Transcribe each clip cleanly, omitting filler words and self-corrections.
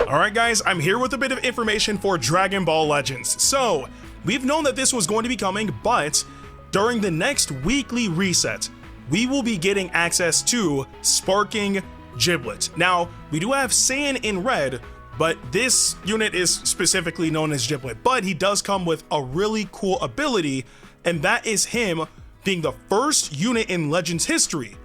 Alright guys, I'm here with a bit of information for Dragon Ball Legends. So, we've known that this was going to be coming, but during the next weekly reset, we will be getting access to Sparking Giblet. Now, we do have Saiyan in red, but this unit is specifically known as Giblet, but he does come with a really cool ability, and that is him being the first unit in Legends history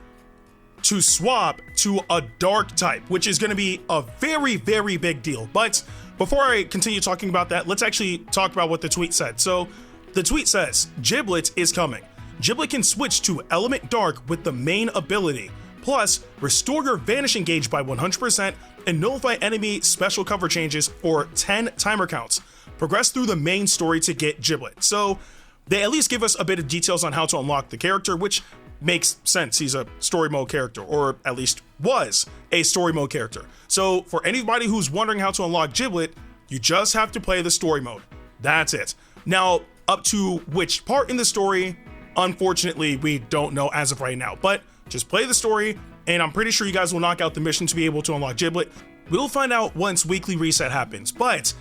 to swap to a dark type, which is going to be a very, very big deal. But before I continue talking about that, let's actually talk about what the tweet said. So the tweet says, Giblet is coming. Giblet can switch to Element Dark with the main ability. Plus, restore your Vanishing Gauge by 100% and nullify enemy special cover changes for 10 timer counts. Progress through the main story to get Giblet. So they at least give us a bit of details on how to unlock the character, which makes sense. He's a story mode character, or at least was a story mode character. So for anybody who's wondering how to unlock Giblet, you just have to play the story mode. That's it. Now, up to which part in the story, unfortunately, we don't know as of right now, but just play the story, and I'm pretty sure you guys will knock out the mission to be able to unlock Giblet. We'll find out once weekly reset happens, but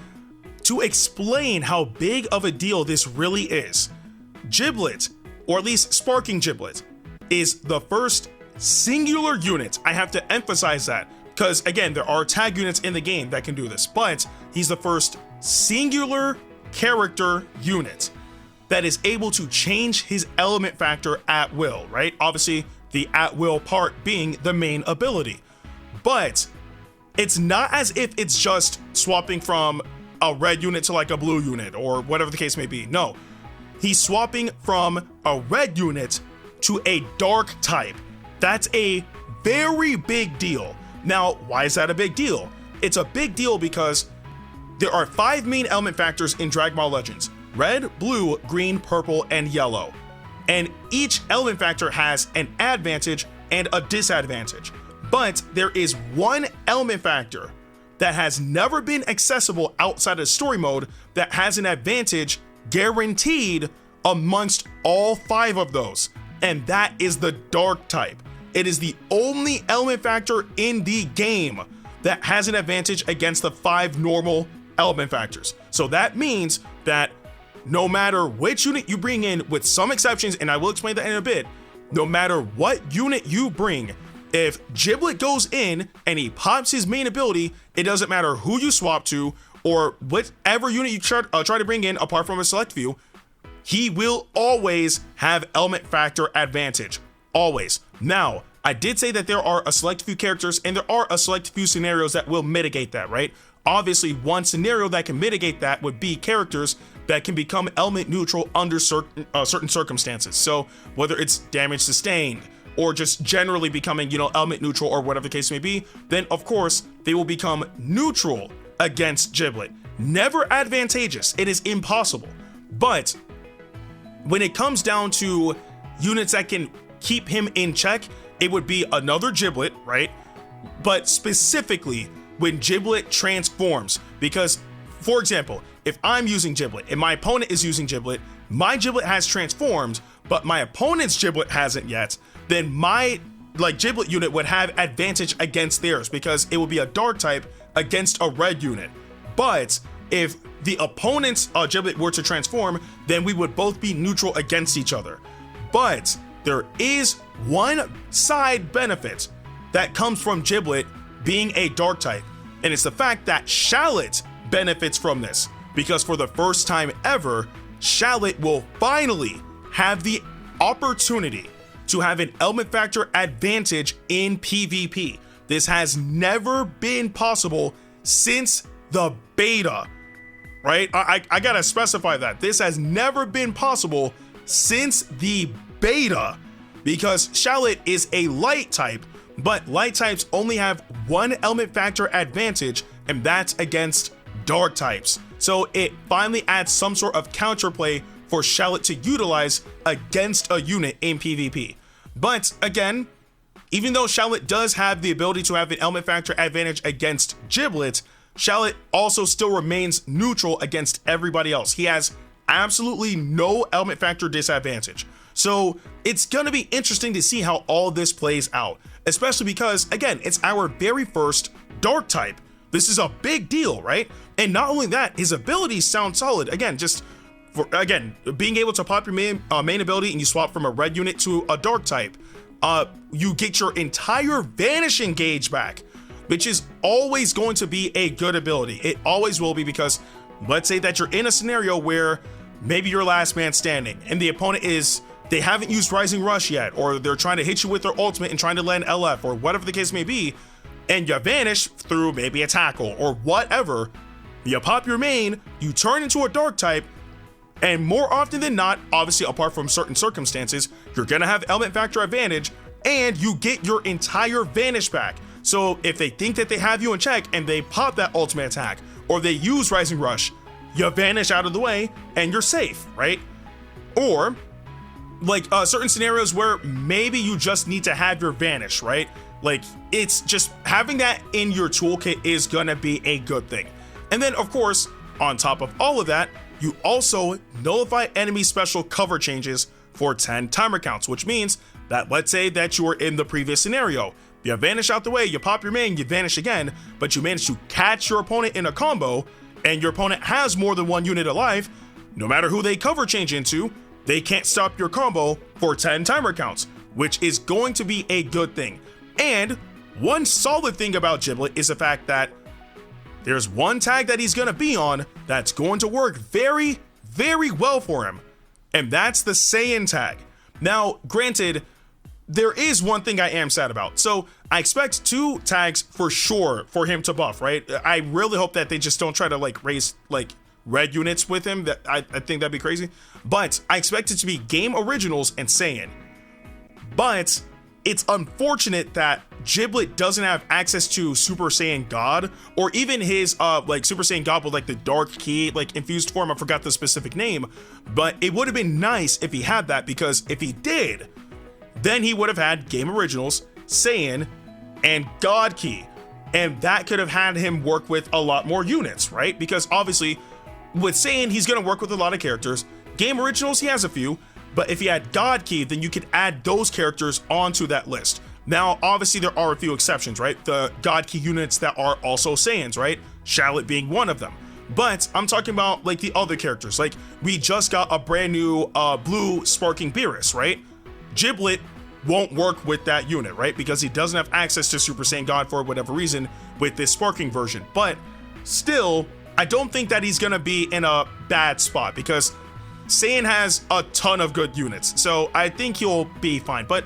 to explain how big of a deal this really is, Giblet, or at least Sparking Giblet, is the first singular unit. I have to emphasize that, because again, there are tag units in the game that can do this, but he's the first singular character unit that is able to change his element factor at will, right? Obviously, the at will part being the main ability. But it's not as if it's just swapping from a red unit to like a blue unit or whatever the case may be. No, he's swapping from a red unit to a dark type. That's a very big deal. Now, why is that a big deal? It's a big deal because there are 5 main element factors in Dragon Ball Legends: red, blue, green, purple, and yellow. And each element factor has an advantage and a disadvantage. But there is one element factor that has never been accessible outside of story mode that has an advantage guaranteed amongst all 5 of those. And that is the dark type. It is the only element factor in the game that has an advantage against the 5 normal element factors. So that means that no matter which unit you bring in, with some exceptions, and I will explain that in a bit, no matter what unit you bring, if Giblet goes in and he pops his main ability, it doesn't matter who you swap to or whatever unit you try to bring in apart from a select few, he will always have element factor advantage. Always. Now, I did say that there are a select few characters and there are a select few scenarios that will mitigate that, right? Obviously, one scenario that can mitigate that would be characters that can become element neutral under certain circumstances. So whether it's damage sustained or just generally becoming, element neutral or whatever the case may be, then of course they will become neutral against Giblet. Never advantageous. It is impossible. But when it comes down to units that can keep him in check, it would be another Giblet, right? But specifically when Giblet transforms, because for example, if I'm using Giblet and my opponent is using Giblet, my Giblet has transformed, but my opponent's Giblet hasn't yet, then my Giblet unit would have advantage against theirs because it would be a dark type against a red unit. But if the opponent's Giblet were to transform, then we would both be neutral against each other. But there is one side benefit that comes from Giblet being a dark type, and it's the fact that Shallot benefits from this, because for the first time ever, Shallot will finally have the opportunity to have an element factor advantage in PvP. This has never been possible since the beta, right? I gotta specify that. This has never been possible since the beta, because Shallot is a light type, but light types only have one element factor advantage, and that's against dark types. So it finally adds some sort of counterplay for Shallot to utilize against a unit in PvP. But again, even though Shallot does have the ability to have an element factor advantage against Giblet, Shallot also still remains neutral against everybody else. He has absolutely no element factor disadvantage. So it's gonna be interesting to see how all this plays out, especially because, again, it's our very first dark type. This is a big deal, right? And not only that, his abilities sound solid. Again, being able to pop your main ability and you swap from a red unit to a dark type, you get your entire vanishing gauge back, which is always going to be a good ability. It always will be, because let's say that you're in a scenario where maybe you're last man standing and the opponent they haven't used Rising Rush yet, or they're trying to hit you with their ultimate and trying to land LF, or whatever the case may be, and you vanish through maybe a tackle or whatever. You pop your main, you turn into a dark type, and more often than not, obviously apart from certain circumstances, you're gonna have element factor advantage, and you get your entire vanish back. So if they think that they have you in check and they pop that ultimate attack, or they use Rising Rush, you vanish out of the way and you're safe, right? Or like certain scenarios where maybe you just need to have your vanish, right? Like, it's just having that in your toolkit is gonna be a good thing. And then of course, on top of all of that, you also nullify enemy special cover changes for 10 timer counts, which means that let's say that you were in the previous scenario, you vanish out the way, you pop your main, you vanish again, but you manage to catch your opponent in a combo, and your opponent has more than one unit alive. No matter who they cover change into, they can't stop your combo for 10 timer counts, which is going to be a good thing. And one solid thing about Giblet is the fact that there's one tag that he's going to be on that's going to work very, very well for him, and that's the Saiyan tag. Now, granted, there is one thing I am sad about. So I expect 2 tags for sure for him to buff, right? I really hope that they just don't try to like raise like red units with him. That I think that'd be crazy. But I expect it to be game originals and Saiyan. But it's unfortunate that Giblet doesn't have access to Super Saiyan God, or even his like Super Saiyan God with like the dark key like infused form. I forgot the specific name, but it would have been nice if he had that, because if he did, then he would have had game originals, Saiyan, and God key, and that could have had him work with a lot more units, right? Because obviously with Saiyan, he's going to work with a lot of characters. Game originals, he has a few, but if he had God key, then you could add those characters onto that list. Now, obviously there are a few exceptions, right? The God key units that are also Saiyans, right? Shallot being one of them. But I'm talking about like the other characters. Like, we just got a brand new blue Sparking Giblet, right? Giblet won't work with that unit, right? Because he doesn't have access to Super Saiyan God for whatever reason with this Sparking version. But still, I don't think that he's gonna be in a bad spot, because Saiyan has a ton of good units. So I think he'll be fine. But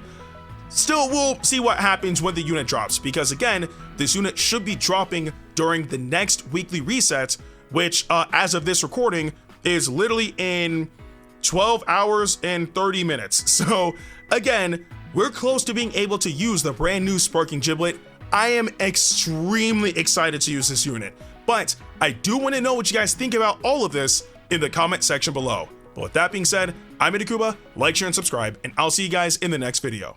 still, we'll see what happens when the unit drops, because again, this unit should be dropping during the next weekly reset, which as of this recording is literally in 12 hours and 30 minutes. So again, we're close to being able to use the brand new Sparking Giblet. I am extremely excited to use this unit, but I do want to know what you guys think about all of this in the comment section below. But with that being said, I'm Ndukauba, like, share, and subscribe, and I'll see you guys in the next video.